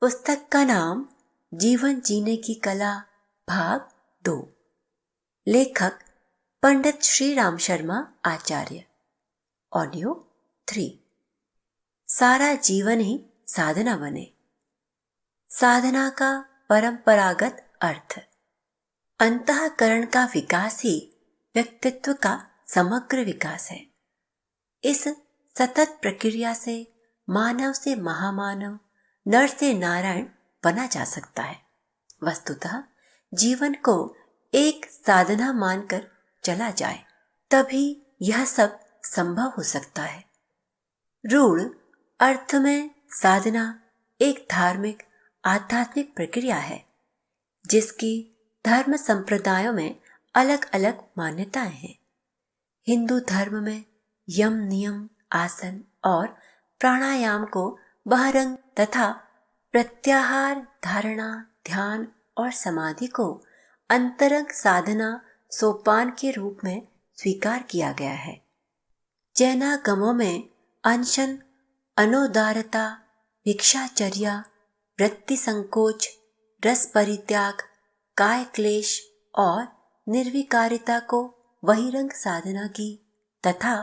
पुस्तक का नाम जीवन जीने की कला भाग 2। लेखक पंडित श्री राम शर्मा आचार्य। ऑडियो 3। सारा जीवन ही साधना बने। साधना का परंपरागत अर्थ। अंतःकरण का विकास ही व्यक्तित्व का समग्र विकास है। इस सतत प्रक्रिया से मानव से महामानव, नर से नारायण बना जा सकता है। वस्तुतः जीवन को एक साधना मानकर चला जाए, तभी यह सब संभव हो सकता है। रूढ़ अर्थ में साधना एक धार्मिक आध्यात्मिक प्रक्रिया है, जिसकी धर्म संप्रदायों में अलग अलग मान्यताएं हैं। हिंदू धर्म में यम, नियम, आसन और प्राणायाम को बहिरंग तथा प्रत्याहार, धारणा, ध्यान और समाधि को अंतरंग साधना सोपान के रूप में स्वीकार किया गया है। जैनागमों में अनशन, अनोदारता, भिक्षाचर्या, वृत्ति संकोच, रस परित्याग, काय क्लेश और निर्विकारिता को बहिरंग साधना की तथा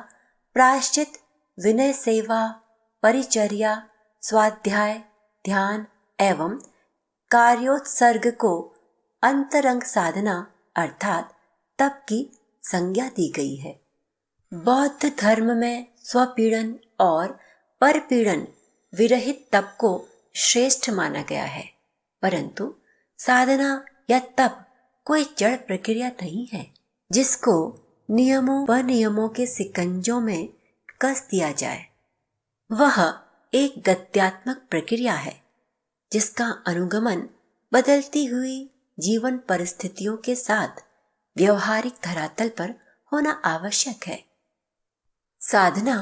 प्रायश्चित, विनय सेवा, परिचर्या, स्वाध्याय, ध्यान एवं कार्योत्सर्ग को अंतरंग साधना अर्थात तप की संज्ञा दी गई है। बौद्ध धर्म में स्वपीड़न और परपीड़न विरहित तप को श्रेष्ठ माना गया है, परंतु साधना या तप कोई जड़ प्रक्रिया नहीं है जिसको नियमों व नियमों के सिकंजों में कस दिया जाए। वह एक गत्यात्मक प्रक्रिया है जिसका अनुगमन बदलती हुई जीवन परिस्थितियों के साथ व्यवहारिक धरातल पर होना आवश्यक है। साधना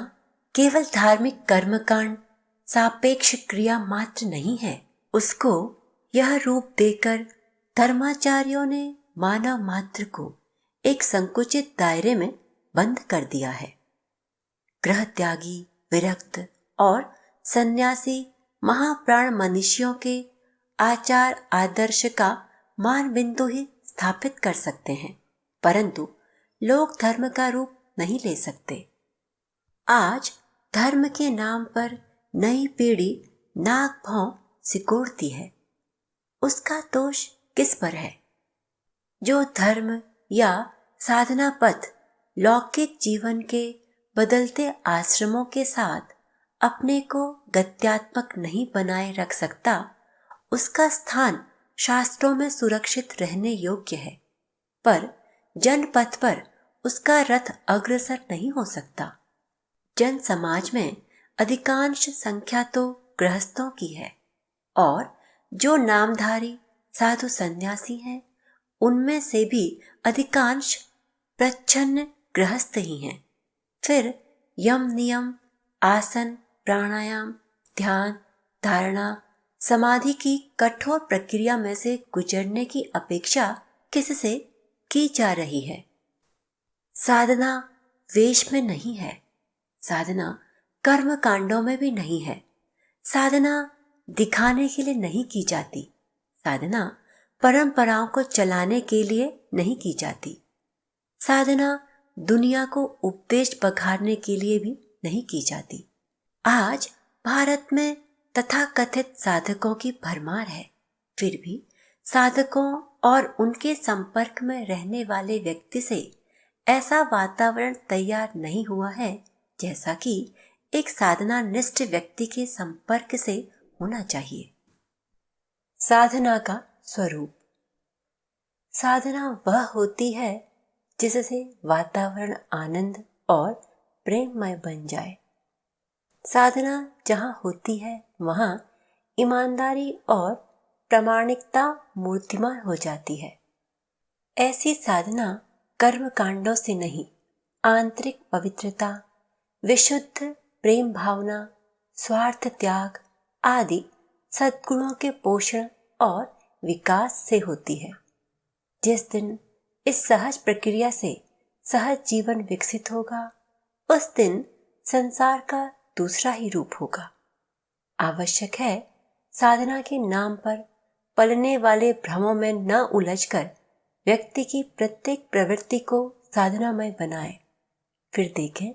केवल धार्मिक कर्मकांड, सापेक्ष क्रिया मात्र नहीं है। उसको यह रूप देकर धर्माचार्यों ने मानव मात्र को एक संकुचित दायरे में बंद कर दिया है। गृह त्यागी, विरक्त और सन्यासी महाप्राण मनुष्यों के आचार आदर्श का मान बिंदु ही स्थापित कर सकते हैं, परंतु लोग धर्म का रूप नहीं ले सकते। आज धर्म के नाम पर नई पीढ़ी नाक भौं सिकोड़ती है। उसका दोष किस पर है? जो धर्म या साधना पथ लौकिक जीवन के बदलते आश्रमों के साथ अपने को गत्यात्मक नहीं बनाए रख सकता, उसका स्थान शास्त्रों में सुरक्षित रहने योग्य है, पर जनपथ पर उसका रथ अग्रसर नहीं हो सकता। जन समाज में अधिकांश संख्या तो गृहस्थों की है और जो नामधारी साधु सन्यासी हैं, उनमें से भी अधिकांश प्रच्छन्न गृहस्थ ही हैं। फिर यम, नियम, आसन, प्राणायाम, ध्यान, धारणा, समाधि की कठोर प्रक्रिया में से गुजरने की अपेक्षा किससे की जा रही है? साधना वेश में नहीं है, साधना कर्म कांडों में भी नहीं है, साधना दिखाने के लिए नहीं की जाती, साधना परंपराओं को चलाने के लिए नहीं की जाती, साधना दुनिया को उपदेश बखारने के लिए भी नहीं की जाती। आज भारत में तथाकथित साधकों की भरमार है, फिर भी साधकों और उनके संपर्क में रहने वाले व्यक्ति से ऐसा वातावरण तैयार नहीं हुआ है जैसा कि एक साधना निष्ठ व्यक्ति के संपर्क से होना चाहिए। साधना का स्वरूप। साधना वह होती है जिससे वातावरण आनंद और प्रेममय बन जाए। साधना जहाँ होती है वहाँ ईमानदारी और प्रामाणिकता मूर्तिमान हो जाती है। ऐसी साधना कर्म कांडों से नहीं, आंतरिक पवित्रता, विशुद्ध प्रेम भावना, स्वार्थ त्याग आदि सद्गुणों के पोषण और विकास से होती है। जिस दिन इस सहज प्रक्रिया से सहज जीवन विकसित होगा, उस दिन संसार का दूसरा ही रूप होगा। आवश्यक है साधना के नाम पर पलने वाले भ्रमों में न उलझकर व्यक्ति की प्रत्येक प्रवृत्ति को साधनामय बनाए। फिर देखें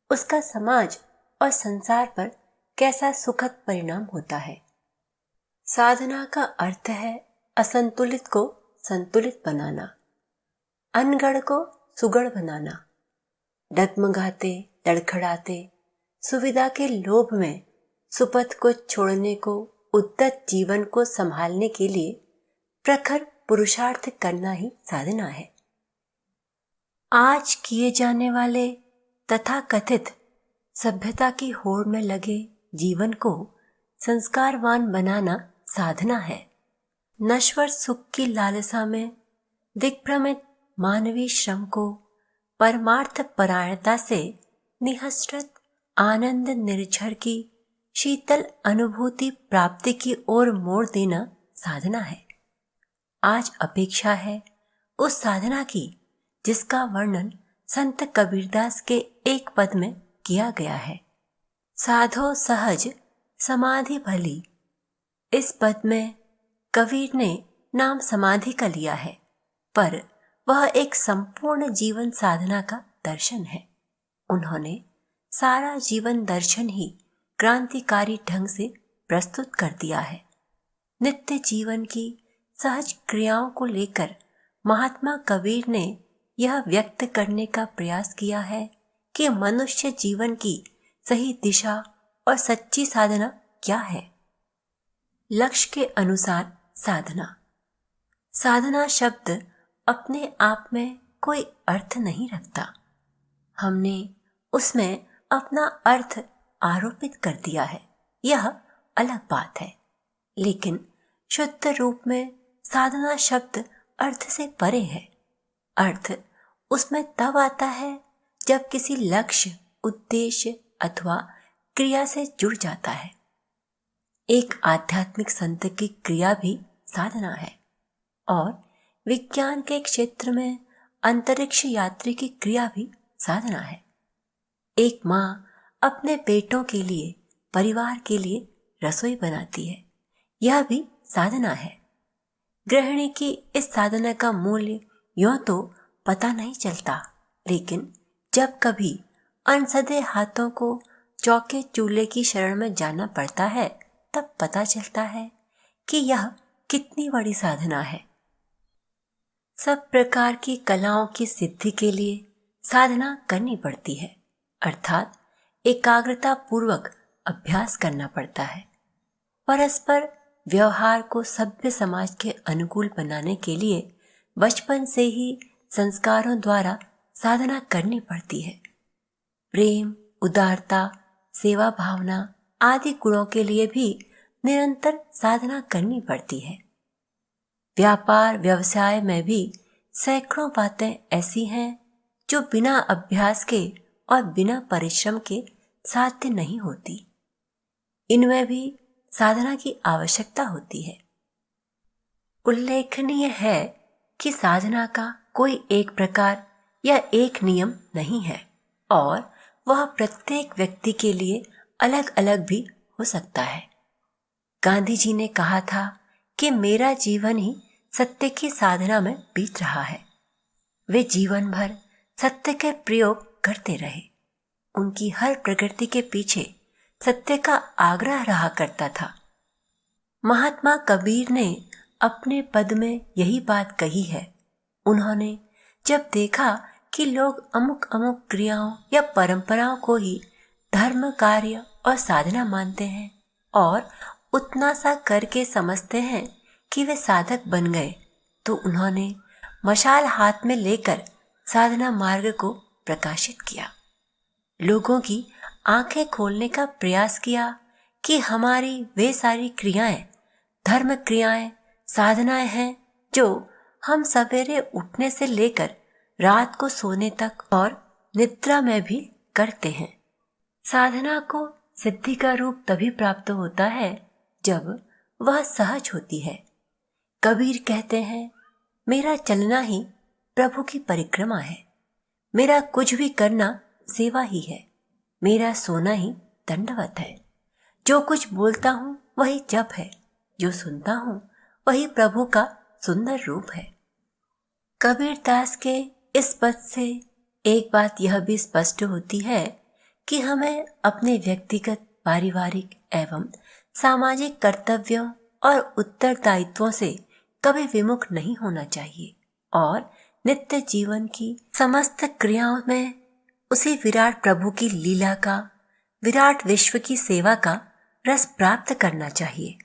उसका समाज और संसार पर कैसा सुखद परिणाम होता है। साधना का अर्थ है असंतुलित को संतुलित बनाना, अनगढ़ को सुगढ़ बनाना, डगमगाते लड़खड़ाते सुविधा के लोभ में सुपथ को छोड़ने को, उद्दत जीवन को संभालने के लिए प्रखर पुरुषार्थ करना ही साधना है। आज किए जाने वाले तथाकथित सभ्यता की होड़ में लगे जीवन को संस्कारवान बनाना साधना है। नश्वर सुख की लालसा में दिग्भ्रमित मानवीय श्रम को परमार्थ परायणता से निःसृत आनंद निर्झर की शीतल अनुभूति प्राप्ति की ओर मोड़ देना साधना है। आज अपेक्षा है उस साधना की जिसका वर्णन संत कबीरदास के एक पद में किया गया है, साधो सहज समाधि भली। इस पद में कबीर ने नाम समाधि का लिया है, पर वह एक संपूर्ण जीवन साधना का दर्शन है। उन्होंने सारा जीवन दर्शन ही क्रांतिकारी ढंग से प्रस्तुत कर दिया है। नित्य जीवन की सहज क्रियाओं को लेकर महात्मा कबीर ने यह व्यक्त करने का प्रयास किया है कि मनुष्य जीवन की सही दिशा और सच्ची साधना क्या है। लक्ष्य के अनुसार साधना। साधना शब्द अपने आप में कोई अर्थ नहीं रखता। हमने उसमें अपना अर्थ आरोपित कर दिया है, यह अलग बात है। लेकिन शुद्ध रूप में साधना शब्द अर्थ से परे है। अर्थ उसमें तब आता है जब किसी लक्ष्य, उद्देश्य अथवा क्रिया से जुड़ जाता है। एक आध्यात्मिक संत की क्रिया भी साधना है और विज्ञान के क्षेत्र में अंतरिक्ष यात्री की क्रिया भी साधना है। एक माँ अपने बेटों के लिए, परिवार के लिए रसोई बनाती है, यह भी साधना है। गृहिणी की इस साधना का मूल्य यूं तो पता नहीं चलता, लेकिन जब कभी अनसदे हाथों को चौके चूल्हे की शरण में जाना पड़ता है तब पता चलता है कि यह कितनी बड़ी साधना है। सब प्रकार की कलाओं की सिद्धि के लिए साधना करनी पड़ती है, अर्थात एकाग्रता पूर्वक अभ्यास करना पड़ता है। परस्पर व्यवहार को सभ्य समाज के अनुकूल बनाने के लिए बचपन से ही संस्कारों द्वारा साधना करनी पड़ती है। प्रेम, उदारता, सेवा भावना आदि गुणों के लिए भी निरंतर साधना करनी पड़ती है। व्यापार व्यवसाय में भी सैकड़ों बातें ऐसी हैं जो बिना अभ्यास के और बिना परिश्रम के साध्य नहीं होती। इनमें भी साधना की आवश्यकता होती है। उल्लेखनीय है कि साधना का कोई एक प्रकार या एक नियम नहीं है और वह प्रत्येक व्यक्ति के लिए अलग अलग भी हो सकता है। गांधी जी ने कहा था कि मेरा जीवन ही सत्य की साधना में बीत रहा है। वे जीवन भर सत्य के प्रयोग करते रहे। उनकी हर प्रकृति के पीछे सत्य का आग्रह रहा करता था। महात्मा कबीर ने अपने पद में यही बात कही है। उन्होंने जब देखा कि लोग अमुक अमुक क्रियाओं या परंपराओं को ही धर्म, कार्य और साधना मानते हैं और उतना सा करके समझते हैं कि वे साधक बन गए, तो उन्होंने मशाल हाथ में लेकर साधना मार्ग को प्रकाशित किया। लोगों की आंखें खोलने का प्रयास किया कि हमारी वे सारी क्रियाएं धर्म क्रियाएं, साधनाएं हैं जो हम सवेरे उठने से लेकर रात को सोने तक और निद्रा में भी करते हैं। साधना को सिद्धि का रूप तभी प्राप्त होता है जब वह सहज होती है। कबीर कहते हैं, मेरा चलना ही प्रभु की परिक्रमा है, मेरा कुछ भी करना सेवा ही है, मेरा सोना ही दंडवत है। जो कुछ बोलता हूँ वही जप है, जो सुनता हूँ वही प्रभु का सुंदर रूप है। कबीर दास के इस पद से एक बात यह भी स्पष्ट होती है कि हमें अपने व्यक्तिगत, पारिवारिक एवं सामाजिक कर्तव्यों और उत्तरदायित्वों से कभी विमुख नहीं होना चाहिए और नित्य जीवन की समस्त क्रियाओं में उसी विराट प्रभु की लीला का, विराट विश्व की सेवा का रस प्राप्त करना चाहिए।